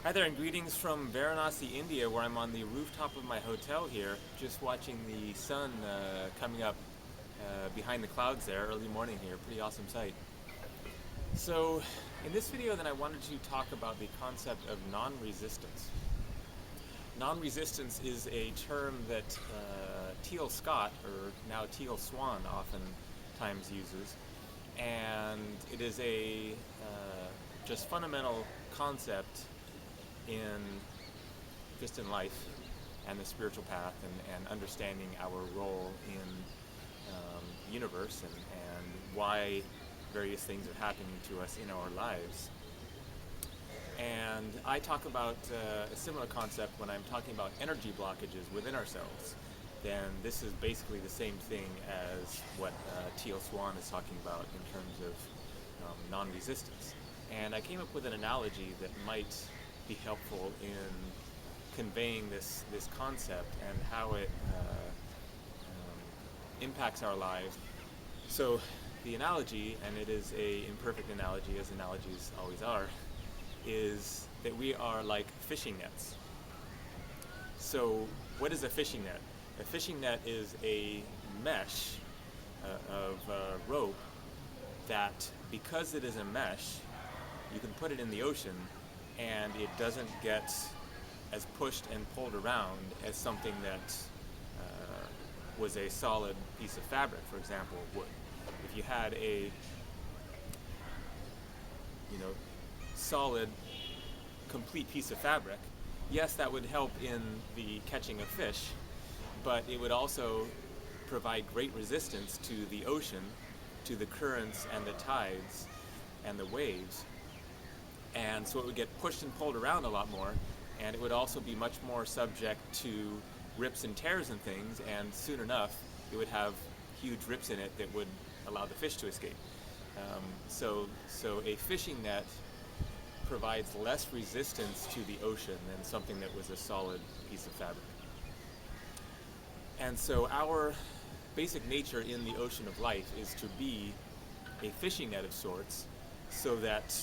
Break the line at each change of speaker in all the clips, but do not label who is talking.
Hi there, and greetings from Varanasi, India, where I'm on the rooftop of my hotel here, just watching the sun coming up behind the clouds there, early morning here. Pretty awesome sight. So, in this video then I wanted to talk about the concept of non-resistance. Non-resistance is a term that Teal Scott, or now Teal Swan, oftentimes uses, and it is a just fundamental concept in life and the spiritual path, and understanding our role in the universe, and why various things are happening to us in our lives. And I talk about a similar concept when I'm talking about energy blockages within ourselves. Then this is basically the same thing as what Teal Swan is talking about in terms of non-resistance. And I came up with an analogy that might be helpful in conveying this concept and how it impacts our lives. So the analogy, and it is an imperfect analogy, as analogies always are, is that we are like fishing nets. So what is a fishing net? A fishing net is a mesh of rope that, because it is a mesh, you can put it in the ocean and it doesn't get as pushed and pulled around as something that was a solid piece of fabric, for example, would. If you had a solid, complete piece of fabric, yes, that would help in the catching of fish, but it would also provide great resistance to the ocean, to the currents and the tides and the waves. And so it would get pushed and pulled around a lot more, and it would also be much more subject to rips and tears and things, and soon enough it would have huge rips in it that would allow the fish to escape. So a fishing net provides less resistance to the ocean than something that was a solid piece of fabric. And so our basic nature in the ocean of life is to be a fishing net of sorts, so that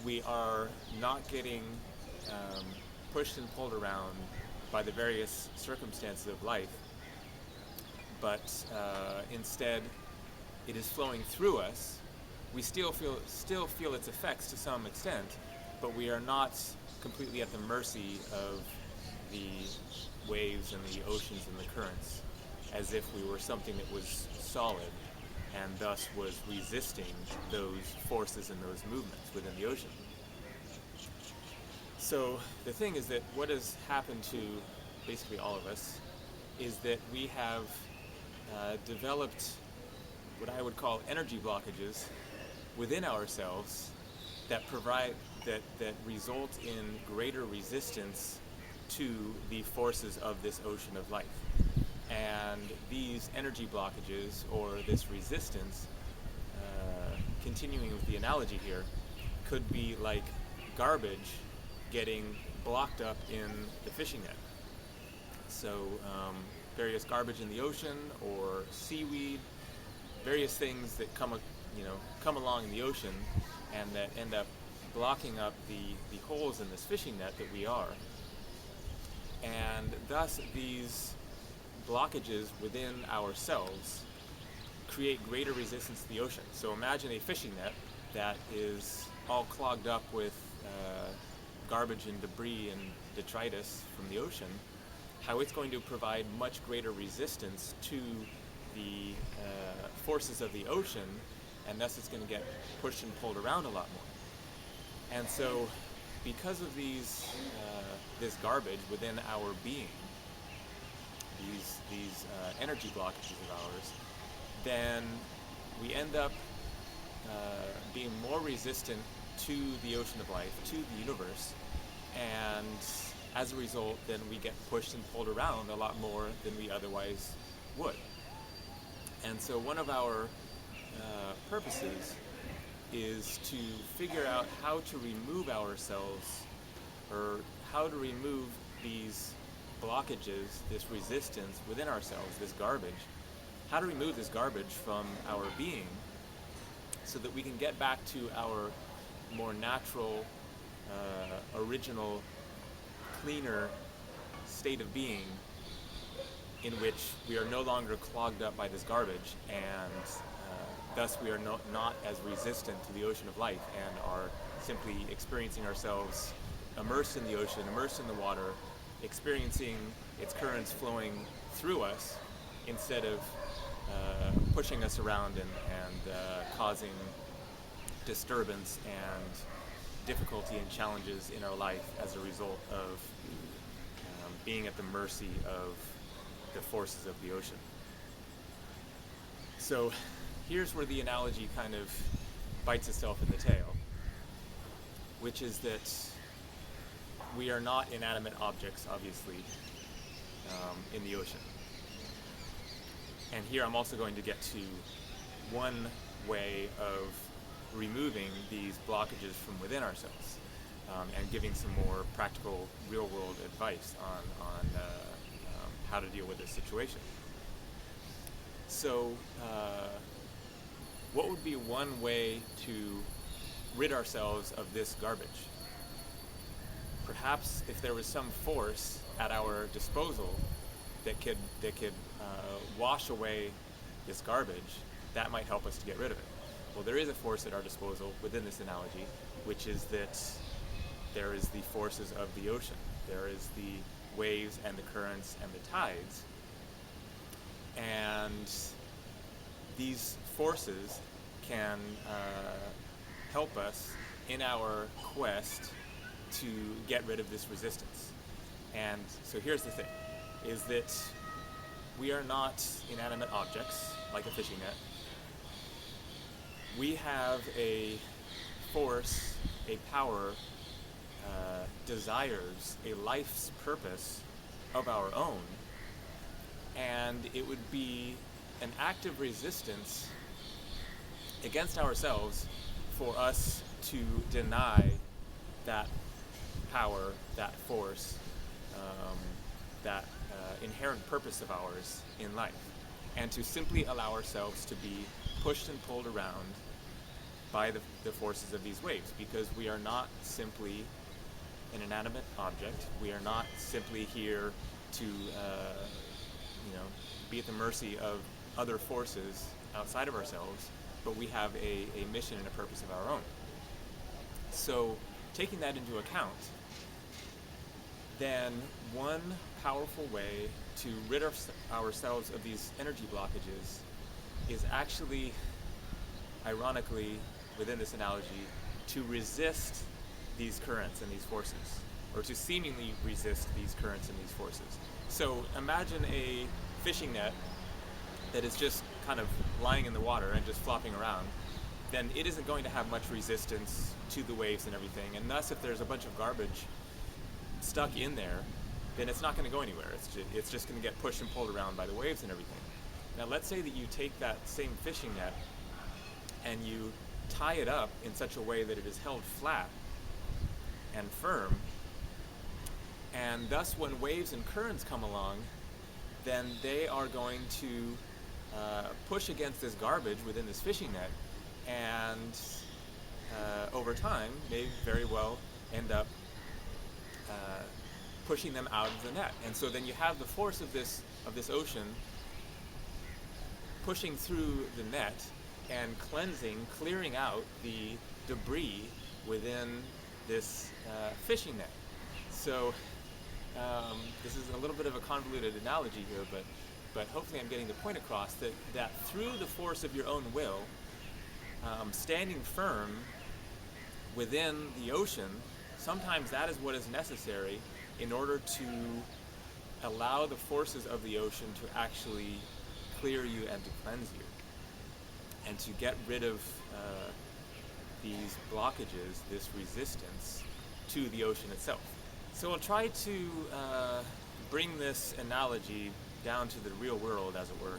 we are not getting pushed and pulled around by the various circumstances of life, but instead it is flowing through us. We still feel its effects to some extent, but we are not completely at the mercy of the waves and the oceans and the currents, as if we were something that was solid and thus was resisting those forces and those movements within the ocean. So the thing is that what has happened to basically all of us is that we have developed what I would call energy blockages within ourselves that result in greater resistance to the forces of this ocean of life. And these energy blockages, or this resistance, continuing with the analogy here, could be like garbage getting blocked up in the fishing net. So various garbage in the ocean, or seaweed, various things that come along in the ocean and that end up blocking up the holes in this fishing net that we are. And thus these blockages within ourselves create greater resistance to the ocean. So imagine a fishing net that is all clogged up with garbage and debris and detritus from the ocean, how it's going to provide much greater resistance to the forces of the ocean, and thus it's going to get pushed and pulled around a lot more. And so because of this garbage within our being, these energy blockages of ours, then we end up being more resistant to the ocean of life, to the universe, and as a result, then we get pushed and pulled around a lot more than we otherwise would. And so one of our purposes is to figure out how to remove ourselves, or how to remove these blockages, this resistance within ourselves, this garbage, how to remove this garbage from our being, so that we can get back to our more natural original, cleaner state of being in which we are no longer clogged up by this garbage, and thus we are not as resistant to the ocean of life and are simply experiencing ourselves immersed in the ocean, immersed in the water, experiencing its currents flowing through us instead of pushing us around and causing disturbance and difficulty and challenges in our life as a result of being at the mercy of the forces of the ocean. So here's where the analogy kind of bites itself in the tail, which is that we are not inanimate objects, obviously, in the ocean. And here I'm also going to get to one way of removing these blockages from within ourselves, and giving some more practical, real-world advice on how to deal with this situation. So, what would be one way to rid ourselves of this garbage? Perhaps if there was some force at our disposal that could wash away this garbage, that might help us to get rid of it. Well, there is a force at our disposal within this analogy, which is that there is the forces of the ocean. There is the waves and the currents and the tides. And these forces can help us in our quest to get rid of this resistance. And so here's the thing, is that we are not inanimate objects like a fishing net. We have a force, a power, desires, a life's purpose of our own, and it would be an act of resistance against ourselves for us to deny that power, that force, that inherent purpose of ours in life, and to simply allow ourselves to be pushed and pulled around by the forces of these waves, because we are not simply an inanimate object. We are not simply here to be at the mercy of other forces outside of ourselves, but we have a mission and a purpose of our own. So taking that into account, then one powerful way to rid ourselves of these energy blockages is actually, ironically, within this analogy, to resist these currents and these forces, or to seemingly resist these currents and these forces. So imagine a fishing net that is just kind of lying in the water and just flopping around. Then it isn't going to have much resistance to the waves and everything, and thus if there's a bunch of garbage stuck in there, then it's not going to go anywhere. It's just going to get pushed and pulled around by the waves and everything. Now let's say that you take that same fishing net and you tie it up in such a way that it is held flat and firm, and thus when waves and currents come along, then they are going to push against this garbage within this fishing net, and over time may very well end up pushing them out of the net. And so then you have the force of this ocean pushing through the net and clearing out the debris within this fishing net. So this is a little bit of a convoluted analogy here, but hopefully I'm getting the point across that through the force of your own will, standing firm within the ocean, sometimes that is what is necessary in order to allow the forces of the ocean to actually clear you and to cleanse you, and to get rid of these blockages, this resistance to the ocean itself. So I'll try to bring this analogy down to the real world, as it were,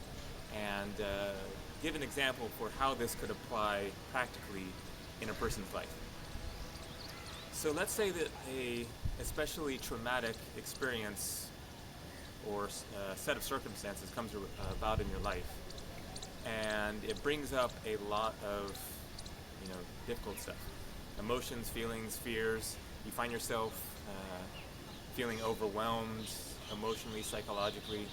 and give an example for how this could apply practically in a person's life. So let's say that a especially traumatic experience or set of circumstances comes about in your life, and it brings up a lot of difficult stuff, emotions, feelings, fears. you find yourself feeling overwhelmed emotionally, psychologically.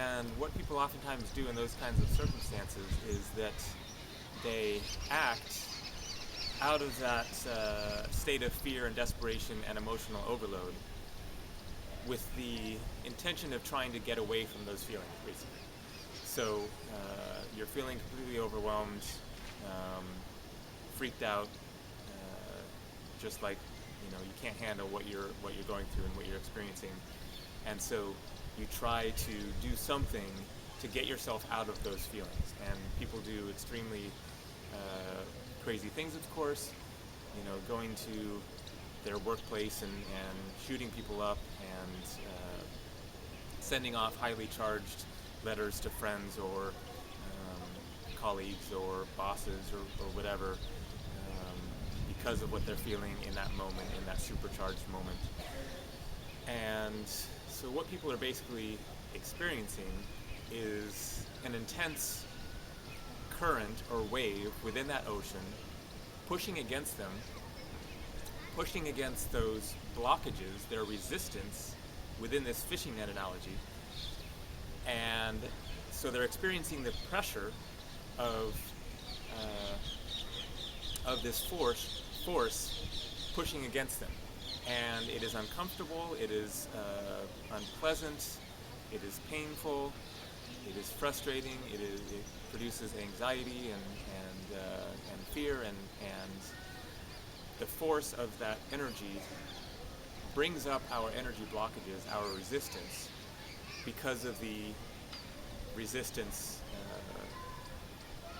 And what people oftentimes do in those kinds of circumstances is that they act out of that state of fear and desperation and emotional overload with the intention of trying to get away from those feelings, basically. So you're feeling completely overwhelmed, freaked out, just like you can't handle what you're going through and what you're experiencing, and so you try to do something to get yourself out of those feelings. And people do extremely crazy things, of course, going to their workplace and shooting people up and sending off highly charged letters to friends or colleagues or bosses or whatever, because of what they're feeling in that moment, in that supercharged moment. And so what people are basically experiencing is an intense current or wave within that ocean, pushing against them, pushing against those blockages, their resistance within this fishing net analogy. And so they're experiencing the pressure of this force pushing against them. And it is uncomfortable, it is unpleasant, it is painful, it is frustrating, it produces anxiety and fear, and the force of that energy brings up our energy blockages, our resistance, because of the resistance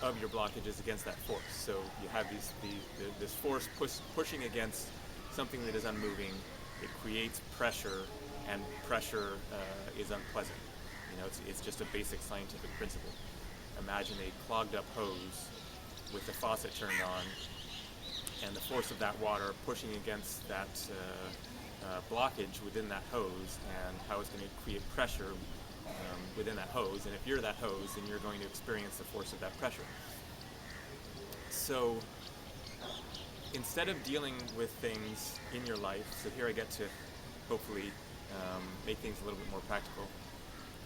of your blockages against that force. So you have this force pushing against something that is unmoving. It creates pressure, and pressure is unpleasant. It's just a basic scientific principle. Imagine a clogged up hose with the faucet turned on, and the force of that water pushing against that blockage within that hose, and how it's going to create pressure within that hose. And if you're that hose, then you're going to experience the force of that pressure. So instead of dealing with things in your life, so here I get to hopefully make things a little bit more practical.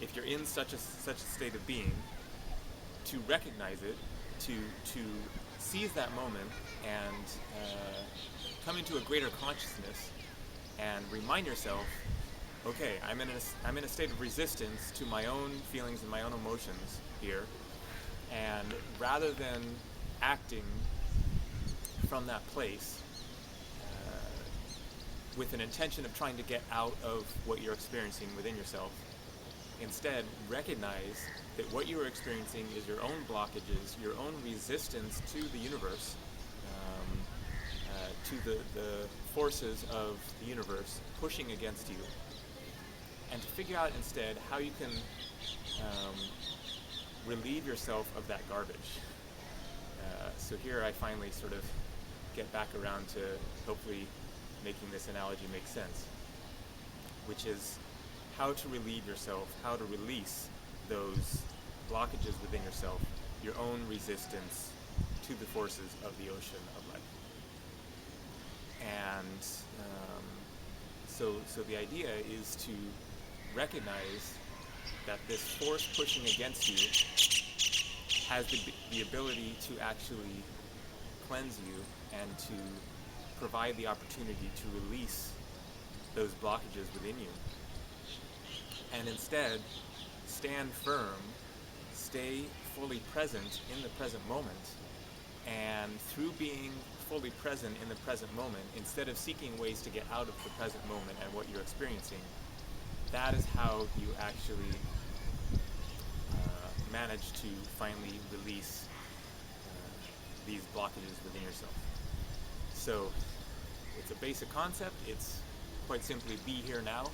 If you're in such a state of being, to recognize it, to seize that moment and come into a greater consciousness and remind yourself, okay, I'm in a state of resistance to my own feelings and my own emotions here, and rather than acting from that place with an intention of trying to get out of what you're experiencing within yourself, instead recognize that what you are experiencing is your own blockages, your own resistance to the universe, to the forces of the universe pushing against you, and to figure out instead how you can relieve yourself of that garbage. So here I finally sort of get back around to hopefully making this analogy make sense, which is how to relieve yourself, how to release those blockages within yourself, your own resistance to the forces of the ocean of life. And so the idea is to recognize that this force pushing against you has the ability to actually cleanse you and to provide the opportunity to release those blockages within you. And instead, stand firm, stay fully present in the present moment, and through being fully present in the present moment, instead of seeking ways to get out of the present moment and what you're experiencing, that is how you actually manage to finally release these blockages within yourself. So it's a basic concept. It's quite simply be here now.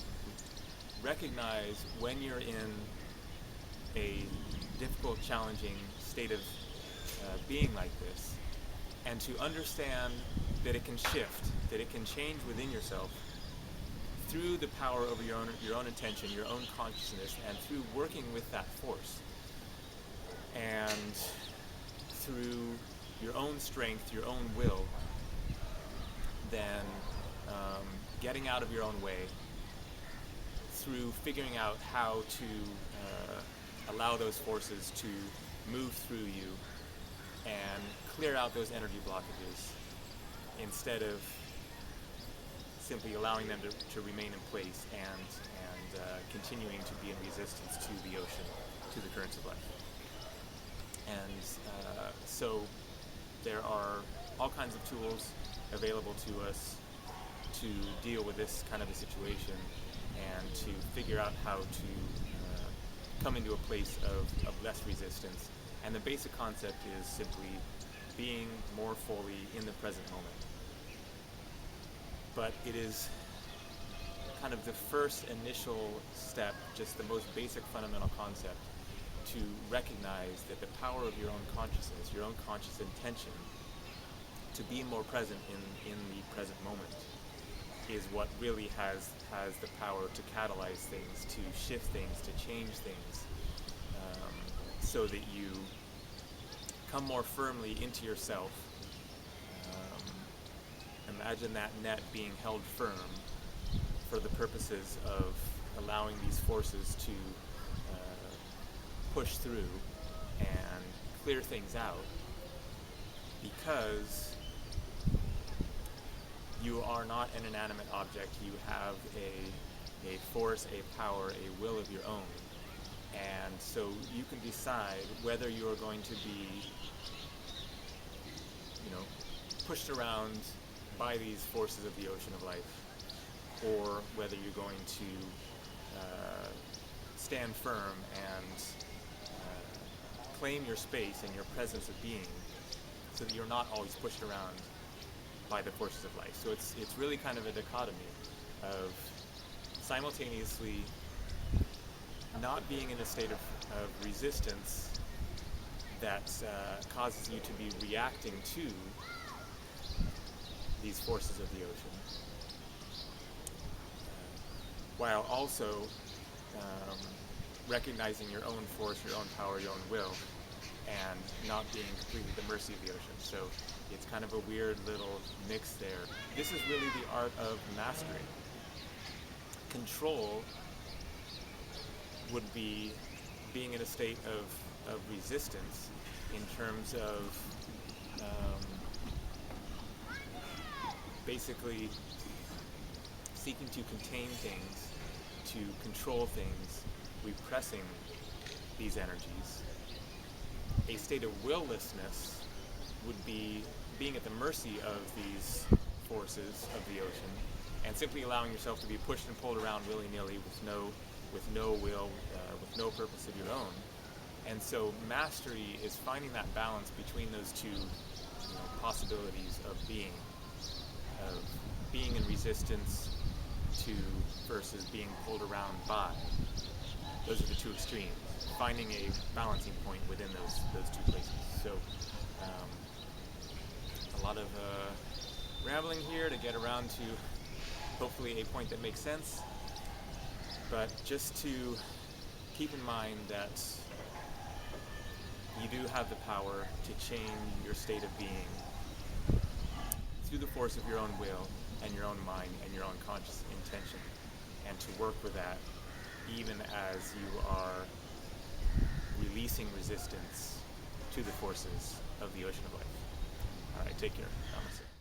Recognize when you're in a difficult, challenging state of being like this, and to understand that it can shift, that it can change within yourself through the power over your own intention, your own consciousness, and through working with that force, and through your own strength, your own will, then getting out of your own way, through figuring out how to allow those forces to move through you and clear out those energy blockages instead of simply allowing them to remain in place and continuing to be in resistance to the ocean, to the currents of life. And so there are all kinds of tools available to us to deal with this kind of a situation and to figure out how to come into a place of less resistance. And the basic concept is simply being more fully in the present moment. But it is kind of the first initial step, just the most basic fundamental concept, to recognize that the power of your own consciousness, your own conscious intention, to be more present in the present moment is what really has the power to catalyze things, to shift things, to change things, so that you come more firmly into yourself. Imagine that net being held firm for the purposes of allowing these forces to push through and clear things out, because you are not an inanimate object. You have a force, a power, a will of your own. And so you can decide whether you are going to be, pushed around by these forces of the ocean of life, or whether you're going to stand firm and claim your space and your presence of being, so that you're not always pushed around by the forces of life. So it's really kind of a dichotomy of simultaneously not being in a state of resistance that causes you to be reacting to these forces of the ocean, while also recognizing your own force, your own power, your own will, and not being completely at the mercy of the ocean. So it's kind of a weird little mix there. This is really the art of mastery. Control would be being in a state of resistance in terms of basically seeking to contain things, to control things, repressing these energies. A state of willlessness would be being at the mercy of these forces of the ocean and simply allowing yourself to be pushed and pulled around willy-nilly with no will, with no purpose of your own. And so mastery is finding that balance between those two possibilities of being in resistance to versus being pulled around by. Those are the two extremes. Finding a balancing point within those two places. So a lot of rambling here to get around to hopefully a point that makes sense, but just to keep in mind that you do have the power to change your state of being through the force of your own will and your own mind and your own conscious intention, and to work with that even as you are releasing resistance to the forces of the ocean of life. All right, take care. Namaste.